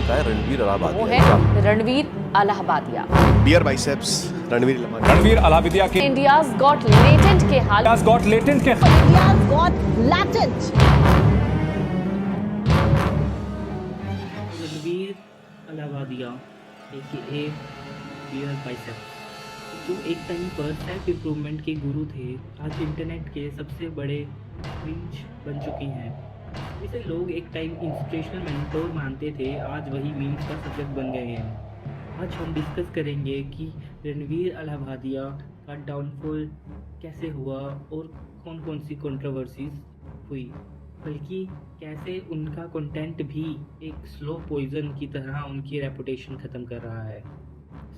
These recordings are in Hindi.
लगता है रणवीर वो अलाहाबादिया है रणवीर अलाहाबादिया। Dear biceps Ranveer Allahbadia. रणवीर अलाहाबादिया के इंडियाज गॉट लेटेंट के हाल India's got latent के India's got latent. Ranveer Allahbadia AKA dear biceps, जो एक टाइम पर सेल्फ इम्प्रूवमेंट के गुरु थे, आज इंटरनेट के सबसे बड़े क्रिंज बन चुके हैं। इसे लोग एक टाइम इंस्पिरेशनल मेंटोर मानते थे, आज वही मीम्स का सब्जेक्ट बन गए हैं। आज हम डिस्कस करेंगे कि रणवीर अलाहाबादिया का डाउनफॉल कैसे हुआ और कौन कौन सी कंट्रोवर्सीज हुई, बल्कि कैसे उनका कंटेंट भी एक स्लो पॉइजन की तरह उनकी रेपुटेशन ख़त्म कर रहा है।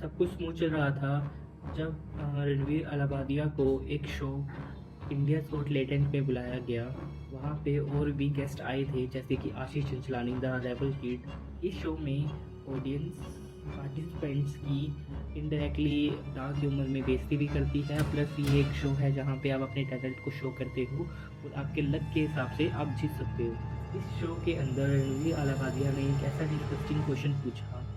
सब कुछ स्मूथ चल रहा था जब रणवीर अलाहाबादिया को एक शो इंडियाज़ गॉट लेटेंट पे बुलाया गया। वहाँ पे और भी गेस्ट आए थे, जैसे कि आशीष चंचलानी, द रेबल किड। इस शो में ऑडियंस पार्टिसिपेंट्स की इनडायरेक्टली डार्क ह्यूमर में बेइज्जती भी करती है, प्लस ये एक शो है जहाँ पे आप अपने टैलेंट को शो करते हो और आपके लक के हिसाब से आप जीत सकते हो। इस शो के अंदर रणवीर अलाहाबादिया ने एक ऐसा डिस्कस्टिंग क्वेश्चन पूछा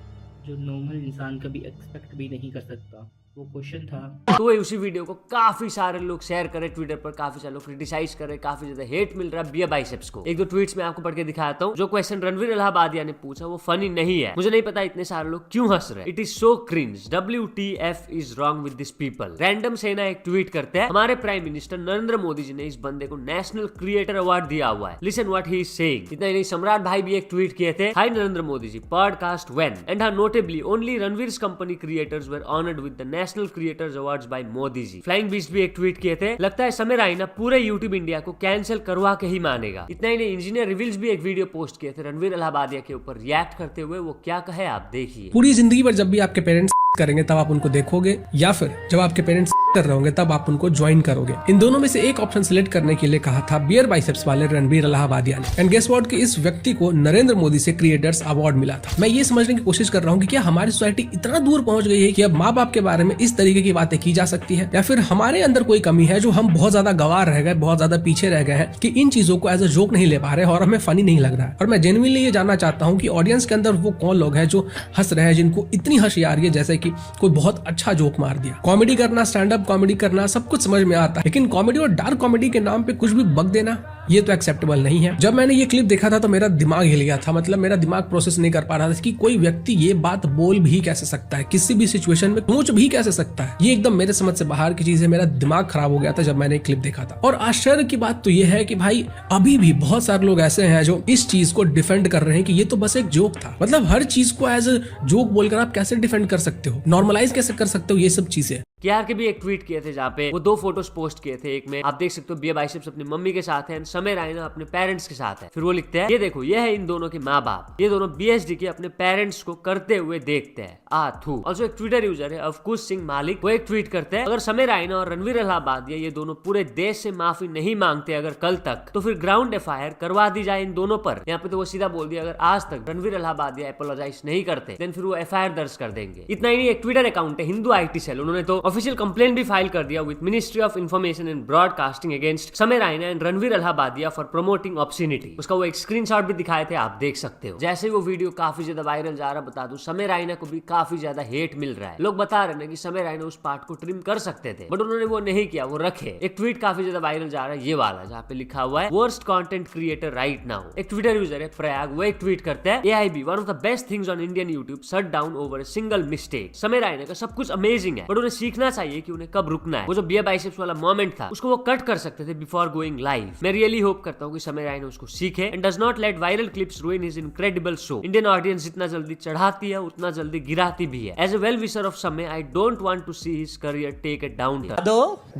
जो नॉर्मल इंसान कभी एक्सपेक्ट भी नहीं कर सकता। वो क्वेश्चन था, तो उसी वीडियो को काफी सारे लोग शेयर करे ट्विटर पर, काफी सारे लोग क्रिटिसाइज करे, काफी ज्यादा हेट मिल रहा है बियर बाइसेप्स को। एक दो ट्वीट्स में आपको पढ़ के दिखाता हूँ। जो क्वेश्चन रणवीर अलाहाबादिया ने पूछा वो फनी नहीं है। मुझे नहीं पता इतने सारे लोग क्यों हंस रहे। It is so cringe, WTF is wrong with this people. Random सेना एक ट्वीट करते हैं, हमारे प्राइम मिनिस्टर नरेंद्र मोदी जी ने इस बंदे को नेशनल क्रिएटर अवार्ड दिया हुआ है। Listen what he is saying. इतना ही नहीं, सम्राट भाई भी एक ट्वीट किए थे, hi Narendra Modi ji, podcast when and how notably only Ranveer's company creators were honoured with the national creators awards by Modi ji. Flying beast भी एक ट्वीट किए थे, लगता है समय राइना पूरे यूट्यूब इंडिया को कैंसिल करवा के ही मानेगा। इतना ही नहीं, इंजीनियर रिविल्स भी एक वीडियो पोस्ट किए थे रणवीर अलाहाबादिया के ऊपर रिएक्ट करते हुए। वो क्या कहे आप देखिए। पूरी जिंदगी भर जब भी आपके पेरेंट्स करेंगे तब आप उनको देखोगे, या फिर जब आपके पेरेंट्स कर रहे होंगे तब आप उनको ज्वाइन करोगे। इन दोनों में से एक ऑप्शन सिलेक्ट करने के लिए कहा था बियर बाइसेप्स वाले रणवीर अलाहाबादिया ने। एंड गेस व्हाट कि इस व्यक्ति को नरेंद्र मोदी से क्रिएटर्स अवार्ड मिला था। मैं ये समझने की कोशिश कर रहा हूँ कि क्या हमारी सोसाइटी इतना दूर पहुंच गई है कि अब माँ बाप के बारे में इस तरीके की बातें की जा सकती है, या फिर हमारे अंदर कोई कमी है जो हम बहुत ज्यादा गवार रह गए, बहुत ज्यादा पीछे रह गए हैं कि इन चीजों को एज अ जोक नहीं ले पा रहे और हमें फनी नहीं लग रहा है। और मैं जेन्युइनली ये जानना चाहता हूँ कि ऑडियंस के अंदर वो कौन लोग हैं जो हंस रहे हैं, जिनको इतनी हंसी आ रही है जैसे कि कोई बहुत अच्छा जोक मार दिया। कॉमेडी करना, स्टैंड अप कॉमेडी करना सब कुछ समझ में आता है, लेकिन कॉमेडी और डार्क कॉमेडी के नाम पे कुछ भी बक देना, ये तो एक्सेप्टेबल नहीं है। जब मैंने ये क्लिप देखा था तो मेरा दिमाग हिल गया था। मतलब मेरा दिमाग प्रोसेस नहीं कर पा रहा था कि कोई व्यक्ति ये बात बोल भी कैसे सकता है, किसी भी सिचुएशन में सोच भी कैसे सकता है। ये एकदम मेरे समझ से बाहर की चीज है। मेरा दिमाग खराब हो गया था जब मैंने क्लिप देखा था। और आश्चर्य की बात तो ये है कि भाई अभी भी बहुत सारे लोग ऐसे हैं जो इस चीज को डिफेंड कर रहे हैं कि ये तो बस एक जोक था। मतलब हर चीज को एज अ जोक बोलकर आप कैसे डिफेंड कर सकते हो, नॉर्मलाइज कैसे कर सकते हो ये सब चीजें। केआर के भी एक ट्वीट किए थे जहाँ पे वो दो फोटोज पोस्ट किए थे। एक में आप देख सकते हो बियर बाइसेप्स अपनी मम्मी के साथ है, समय रायना अपने पेरेंट्स के साथ है। फिर वो लिखते हैं, ये देखो ये है इन दोनों के माँ बाप, ये दोनों BSD के अपने पेरेंट्स को करते हुए देखते हैं। आथू ऑल्सो एक ट्विटर यूजर है अफकुश सिंह मालिक, वो एक ट्वीट करते हैं, अगर समय रायना और रणवीर अलाहाबादिया ये दोनों पूरे देश से माफी नहीं मांगते अगर कल तक, तो फिर ग्राउंड FIR करवा दी जाए इन दोनों पर। यहाँ पे तो वो सीधा बोल दिया, अगर आज तक रणवीर अलाहाबादिया अपोलोजाइज नहीं करते देन फिर वो FIR दर्ज कर देंगे। इतना ही नहीं, एक ट्विटर अकाउंट है हिंदू IT सेल, उन्होंने तो ऑफिशियल कंप्लेंट भी फाइल कर दिया with ministry of information and broadcasting against Samay Raina and Ranveer Allahbadia for promoting obscenity. उसका वो एक स्क्रीनशॉट भी दिखाए थे, आप देख सकते हो। जैसे वो वीडियो काफी ज्यादा वायरल जा रहा, बता दूं समय रायना को भी काफी ज्यादा हेट मिल रहा है। लोग बता रहे हैं कि समय रायना उस पार्ट को ट्रिम कर सकते थे, बट उन्होंने वो नहीं किया, वो रखे। एक ट्वीट काफी ज्यादा वायरल जा रहा है, ये वाला जहाँ पे लिखा हुआ है worst content creator right now. एक ट्विटर यूजर है प्रयाग, वो एक ट्वीट करते हैं, AIB one of the best things on Indian YouTube shut down over a single mistake. समय रायना का सब कुछ अमेजिंग है, बट उन्हें सीखना चाहिए कि उन्हें कब रुकना है। वो जो बियर बाइसेप्स वाला मोमेंट था उसको वो कट कर सकते थे बिफोर गोइंग लाइव। मैं रियली होप करता हूँ कि समय रायना उसको सीखे and does not let viral clips ruin his incredible show. Indian audience जितना जल्दी चढ़ाती है उतना जल्दी गिराती भी है। As a well wisher of Samay, I don't want to see his career take a down.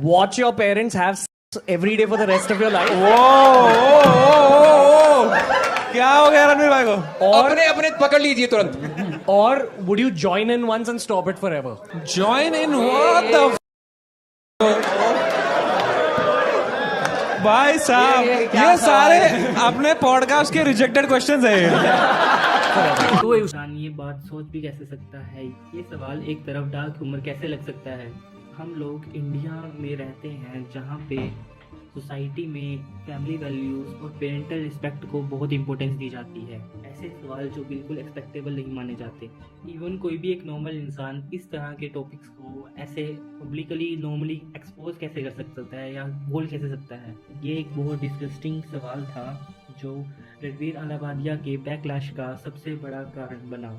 Watch your parents have sex every day for the rest of your life. क्या हो गया रणवीर भाई को? और अपने पकड़ लीजिए तुरंत। और would you join in once and stop it forever? Join in what the भाई साहब, ये सारे अपने पॉडकास्ट के रिजेक्टेड क्वेश्चंस है। कोई इंसान ये बात सोच भी कैसे सकता है? ये सवाल एक तरफ डार्क ह्यूमर कैसे लग सकता है? हम लोग इंडिया में रहते हैं जहाँ पे सोसाइटी में फैमिली वैल्यूज़ और पेरेंटल रिस्पेक्ट को बहुत इंपॉर्टेंस दी जाती है। ऐसे सवाल जो बिल्कुल एक्सपेक्टेबल नहीं माने जाते। इवन कोई भी एक नॉर्मल इंसान इस तरह के टॉपिक्स को ऐसे पब्लिकली नॉर्मली एक्सपोज कैसे कर सकता है या बोल कैसे सकता है। ये एक बहुत डिस्गस्टिंग सवाल था जो रणवीर अलाहाबादिया के बैकलैश का सबसे बड़ा कारण बना।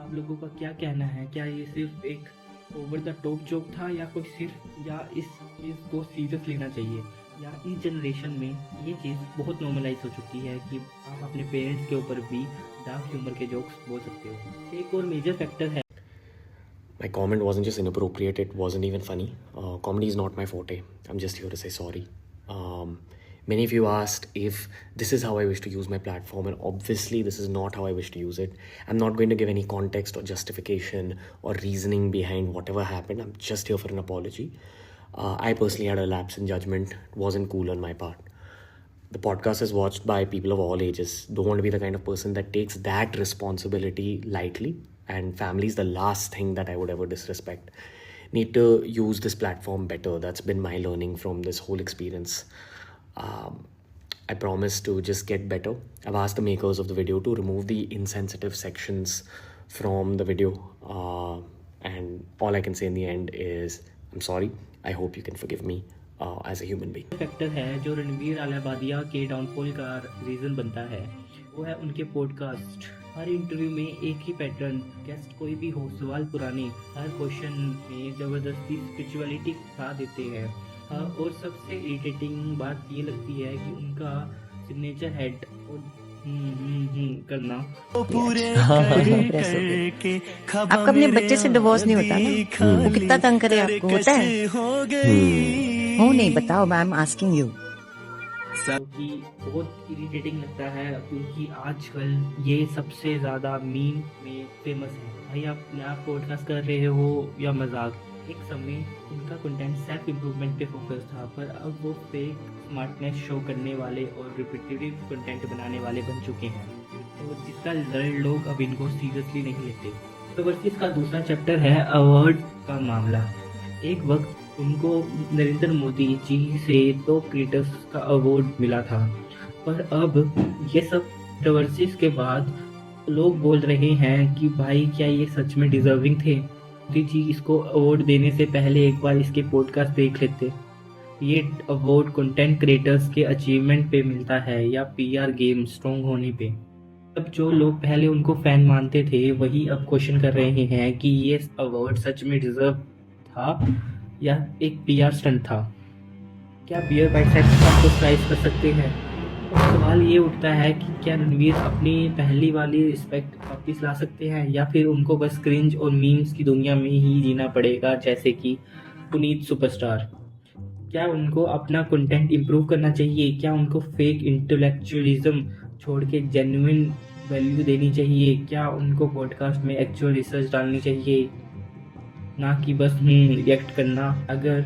आप लोगों का क्या कहना है? क्या ये सिर्फ एक ओवर द टॉप जोक था या कोई सिर्फ या इस चीज़ को सीरियस लेना चाहिए, या इस जनरेशन में ये चीज़ बहुत नॉर्मलाइज हो चुकी है कि आप अपने पेरेंट्स के ऊपर भी डार्क ह्यूमर के जोक्स बोल सकते हो। एक और मेजर फैक्टर है। My comment wasn't just inappropriate, it wasn't even funny. Comedy is not my forte. I'm just here to say sorry. Many of you asked if this is how I wish to use my platform, and obviously this is not how I wish to use it. I'm not going to give any context or justification or reasoning behind whatever happened. I'm just here for an apology. I personally had a lapse in judgment. It wasn't cool on my part. The podcast is watched by people of all ages. Don't want to be the kind of person that takes that responsibility lightly, and family is the last thing that I would ever disrespect. Need to use this platform better. That's been my learning from this whole experience. I promise to just get better. I've asked the makers of the video to remove the insensitive sections from the video, and all I can say in the end is I'm sorry. I hope you can forgive me as a human being. Factor है जो रणवीर अलाहाबादिया के डाउनफॉल का रीज़न बनता है, वो है उनके पॉडकास्ट। हर इंटरव्यू में एक ही पैटर्न, गेस्ट कोई भी हो, सवाल पुराने, हर क्वेश्चन में ज़बरदस्ती स्पिरिचुअलिटी दिखा देते हैं। और सबसे इरिटेटिंग बात ये लगती है कि उनका सिग्नेचर हेड और करना। आपका अपने बच्चे से डिवोर्स नहीं होता ना, वो कितना तंग करे आपको, होता है? हो नहीं, बताओ, आई एम आस्किंग यू। कि बहुत इरिटेटिंग लगता है क्योंकि आजकल ये सबसे ज़्यादा मीम में फेमस है। भाई आप पॉडकास्ट कर रहे हो या मजाक। एक समय उनका कंटेंट सेल्फ इम्प्रूवमेंट पे फोकस था, पर अब वो फेक स्मार्टनेस शो करने वाले और रिपीटेटिव कंटेंट बनाने वाले बन चुके हैं, तो जिसका रिजल्ट लोग अब इनको सीरियसली नहीं लेते। कंट्रोवर्सीज का दूसरा चैप्टर है अवार्ड का मामला। एक वक्त उनको नरेंद्र मोदी जी से टॉप क्रिएटर्स का अवार्ड मिला था, पर अब ये सब कंट्रोवर्सीज के बाद लोग बोल रहे हैं कि भाई क्या ये सच में डिजर्विंग थे? मोदी जी इसको अवार्ड देने से पहले एक बार इसके पॉडकास्ट देख लेते। ये अवार्ड कंटेंट क्रिएटर्स के अचीवमेंट पे मिलता है या पीआर गेम स्ट्रॉन्ग होने पे। अब जो लोग पहले उनको फैन मानते थे वही अब क्वेश्चन कर रहे हैं कि ये अवार्ड सच में डिजर्व था या एक पीआर स्टंट था। क्या बियर बाइसेप्स आपको प्राइज कर सकते हैं? और सवाल ये उठता है कि क्या रणवीर अपनी पहली वाली रिस्पेक्ट वापस ला सकते हैं या फिर उनको बस क्रिंज और मीम्स की दुनिया में ही जीना पड़ेगा, जैसे कि पुनीत सुपरस्टार। क्या उनको अपना कंटेंट इम्प्रूव करना चाहिए? क्या उनको फेक इंटेलेक्चुअलिज्म छोड़ के जेन्युइन वैल्यू देनी चाहिए? क्या उनको पॉडकास्ट में एक्चुअल रिसर्च डालनी चाहिए, ना कि बस रिएक्ट करना? अगर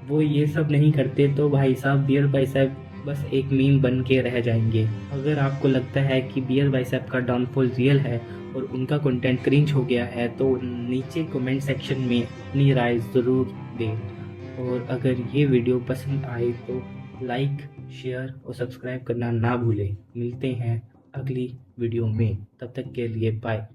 वो ये सब नहीं करते तो भाई साहब बियर बाइसेप बस एक मीम बन के रह जाएंगे। अगर आपको लगता है कि बियर बाइसेप का डाउनफॉल रियल है और उनका कंटेंट क्रिंज हो गया है तो नीचे कमेंट सेक्शन में अपनी राय ज़रूर दें। और अगर ये वीडियो पसंद आए तो लाइक, शेयर और सब्सक्राइब करना ना भूलें। मिलते हैं अगली वीडियो में, तब तक के लिए बाय।